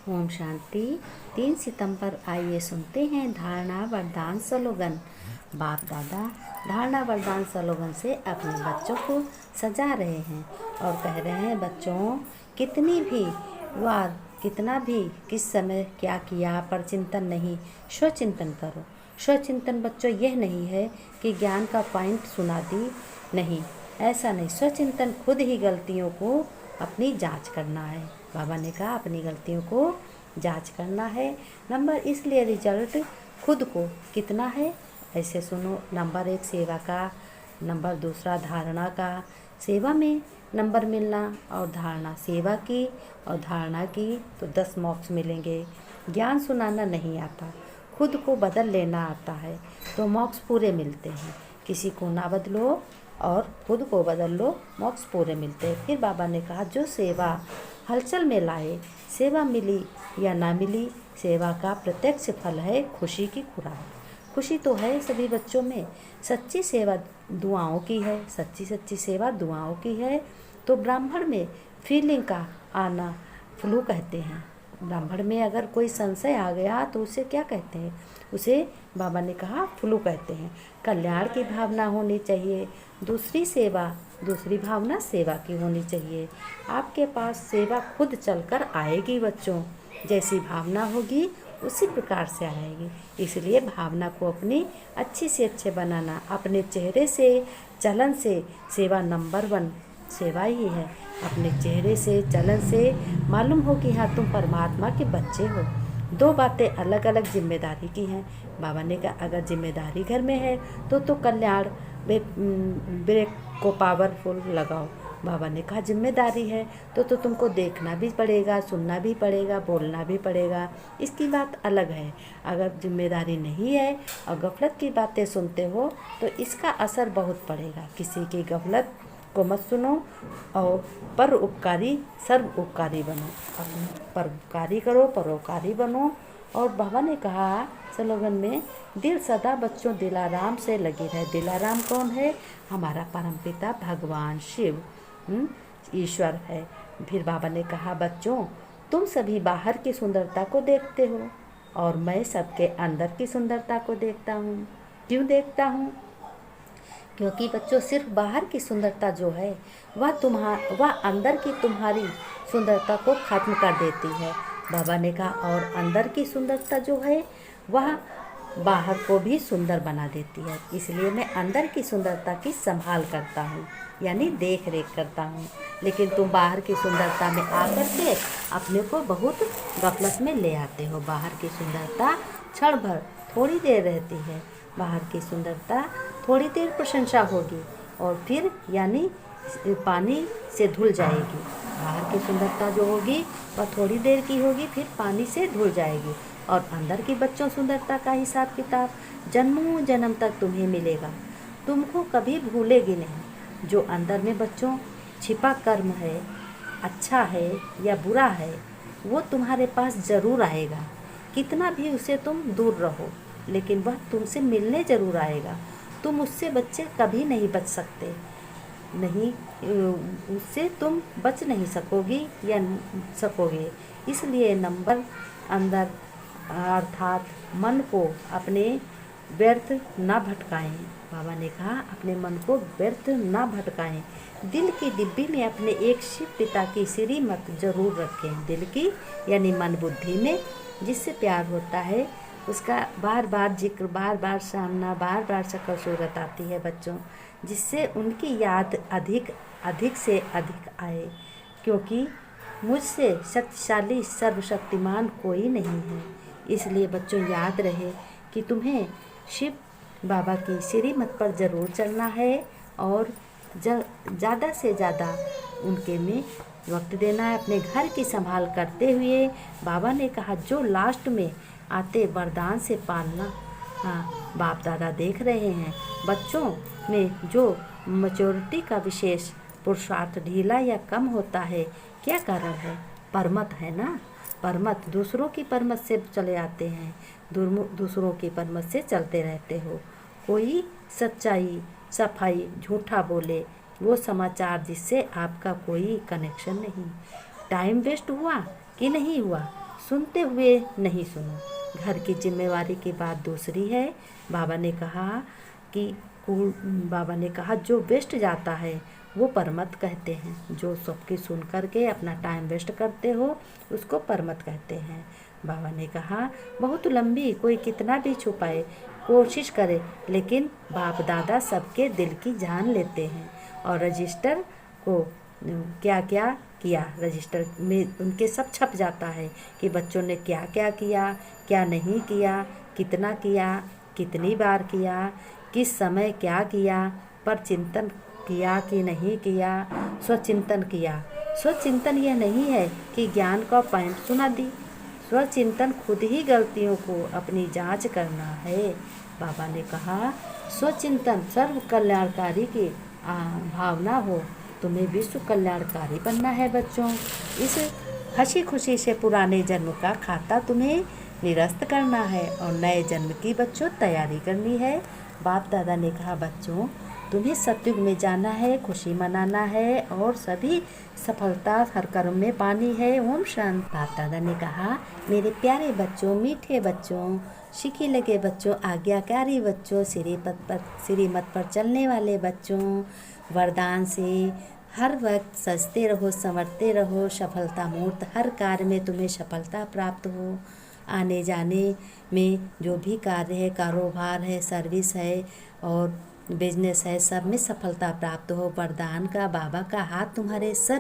ओम शांति। 3 सितंबर आइए सुनते हैं धारणा वरदान स्लोगन। बाप दादा धारणा वरदान स्लोगन से अपने बच्चों को सजा रहे हैं और कह रहे हैं, बच्चों कितनी भी वार कितना भी किस समय क्या किया पर चिंतन नहीं, स्वचिंतन करो। स्वचिंतन बच्चों यह नहीं है कि ज्ञान का पॉइंट सुना दी, नहीं, ऐसा नहीं। स्वचिंतन खुद ही गलतियों को अपनी जांच करना है। बाबा ने कहा अपनी गलतियों को जांच करना है। नंबर इसलिए रिजल्ट खुद को कितना है ऐसे सुनो। नंबर 1 सेवा का, नंबर 2 धारणा का। सेवा में नंबर मिलना और धारणा सेवा की और धारणा की तो 10 मॉक्स मिलेंगे। ज्ञान सुनाना नहीं आता, खुद को बदल लेना आता है तो मॉक्स पूरे मिलते हैं। किसी को ना बदलो और खुद को बदल लो, मॉक्स पूरे मिलते हैं। फिर बाबा ने कहा जो सेवा हलचल में लाए, सेवा मिली या ना मिली, सेवा का प्रत्यक्ष फल है खुशी की खुराक। खुशी तो है सभी बच्चों में। सच्ची सेवा दुआओं की है, सच्ची सेवा दुआओं की है। तो ब्राह्मण में फीलिंग का आना फ्लू कहते हैं। ब्राह्मण में अगर कोई संशय आ गया तो उसे क्या कहते हैं? उसे बाबा ने कहा फ्लू कहते हैं। कल्याण की भावना होनी चाहिए। दूसरी भावना सेवा की होनी चाहिए। आपके पास सेवा खुद चलकर आएगी बच्चों। जैसी भावना होगी उसी प्रकार से आएगी। इसलिए भावना को अपनी अच्छी से अच्छे बनाना, अपने चेहरे से चलन से। सेवा नंबर 1 सेवा ही है। अपने चेहरे से चलन से मालूम हो कि हाँ तुम परमात्मा के बच्चे हो। 2 बातें अलग अलग जिम्मेदारी की हैं। बाबा ने कहा अगर जिम्मेदारी घर में है तो कल्याण ब्रेक को पावरफुल लगाओ। बाबा ने कहा जिम्मेदारी है तो तुमको देखना भी पड़ेगा, सुनना भी पड़ेगा, बोलना भी पड़ेगा। इसकी बात अलग है। अगर जिम्मेदारी नहीं है और गफलत की बातें सुनते हो तो इसका असर बहुत पड़ेगा। किसी की गफलत को मत सुनो और परोपकारी सर्व उपकारी बनो। परोपकारी करो, परोपकारी बनो। और बाबा ने कहा स्लोगन में, दिल सदा बच्चों दिलाराम से लगी रहे। दिलाराम कौन है? हमारा परमपिता भगवान शिव ईश्वर है। फिर बाबा ने कहा बच्चों तुम सभी बाहर की सुंदरता को देखते हो और मैं सबके अंदर की सुंदरता को देखता हूँ। क्यों देखता हूँ? क्योंकि बच्चों सिर्फ बाहर की सुंदरता जो है वह अंदर की तुम्हारी सुंदरता को खत्म कर देती है। बाबा ने कहा और अंदर की सुंदरता जो है वह बाहर को भी सुंदर बना देती है। इसलिए मैं अंदर की सुंदरता की संभाल करता हूँ, यानी देख रेख करता हूँ। लेकिन तुम बाहर की सुंदरता में आकर के अपने को बहुत गफलत में ले आते हो। बाहर की सुंदरता क्षण भर थोड़ी देर रहती है। बाहर की सुंदरता थोड़ी देर प्रशंसा होगी और फिर यानी पानी से धुल जाएगी। बाहर की सुंदरता जो होगी वह थोड़ी देर की होगी, फिर पानी से धुल जाएगी। और अंदर की बच्चों सुंदरता का हिसाब किताब जन्मों जन्म तक तुम्हें मिलेगा, तुमको कभी भूलेगी नहीं। जो अंदर में बच्चों छिपा कर्म है, अच्छा है या बुरा है, वो तुम्हारे पास ज़रूर आएगा। कितना भी उसे तुम दूर रहो लेकिन वह तुमसे मिलने ज़रूर आएगा। तुम उससे बच्चे कभी नहीं बच सकते, नहीं उससे तुम बच नहीं सकोगी या सकोगे। इसलिए नंबर अंदर अर्थात मन को अपने व्यर्थ ना भटकाएं। बाबा ने कहा अपने मन को व्यर्थ ना भटकाएं। दिल की डिब्बी में अपने एक शिव पिता की श्रीमत जरूर रखें। दिल की यानी मन बुद्धि में जिससे प्यार होता है उसका बार बार जिक्र, बार बार सामना, बार बार शक्ल सूरत आती है बच्चों, जिससे उनकी याद अधिक से अधिक आए। क्योंकि मुझसे शक्तिशाली सर्वशक्तिमान कोई नहीं है। इसलिए बच्चों याद रहे कि तुम्हें शिव बाबा की श्रीमत पर ज़रूर चलना है और ज़्यादा से ज़्यादा उनके में वक्त देना है। अपने घर की संभाल करते हुए बाबा ने कहा जो लास्ट में आते वरदान से पालना। हाँ, बाप दादा देख रहे हैं बच्चों में जो मैच्योरिटी का विशेष पुरुषार्थ ढीला या कम होता है। क्या कारण है? परमत है ना। परमत दूसरों की परमत से चले आते हैं, दूसरों की परमत से चलते रहते हो। कोई सच्चाई सफाई झूठा बोले वो समाचार जिससे आपका कोई कनेक्शन नहीं। टाइम वेस्ट हुआ कि नहीं हुआ? सुनते हुए नहीं सुनो। घर की जिम्मेवारी की बात दूसरी है। बाबा ने कहा कि बाबा ने कहा जो वेस्ट जाता है वो परमत कहते हैं। जो सबकी सुन करके अपना टाइम वेस्ट करते हो उसको परमत कहते हैं। बाबा ने कहा बहुत लंबी, कोई कितना भी छुपाए कोशिश करे, लेकिन बाप दादा सबके दिल की जान लेते हैं। और रजिस्टर को क्या क्या किया, रजिस्टर में उनके सब छप जाता है कि बच्चों ने क्या क्या किया, क्या नहीं किया, कितना किया, कितनी बार किया, किस समय क्या किया, पर चिंतन किया कि नहीं किया, स्वचिंतन किया। स्वचिंतन यह नहीं है कि ज्ञान का पॉइंट सुना दी। स्वचिंतन खुद ही गलतियों को अपनी जांच करना है। बाबा ने कहा स्वचिंतन सर्व कल्याणकारी की भावना हो। तुम्हें विश्व कल्याणकारी बनना है बच्चों। इस हंसी खुशी से पुराने जन्म का खाता तुम्हें निरस्त करना है और नए जन्म की बच्चों तैयारी करनी है। बाप दादा ने कहा बच्चों तुम्हें सतयुग में जाना है, खुशी मनाना है और सभी सफलता हर कर्म में पानी है। ओम शांति। बाप दादा ने कहा मेरे प्यारे बच्चों, मीठे बच्चों, सीखी लगे बच्चों, आज्ञाकारी बच्चों, श्रीमत पर चलने वाले बच्चों, वरदान से हर वक्त सजते रहो, संवरते रहो, सफलता मूर्त हर कार्य में तुम्हें सफलता प्राप्त हो। आने जाने में जो भी कार्य है, कारोबार है, सर्विस है और बिजनेस है, सब में सफलता प्राप्त हो। वरदान का बाबा का हाथ तुम्हारे सर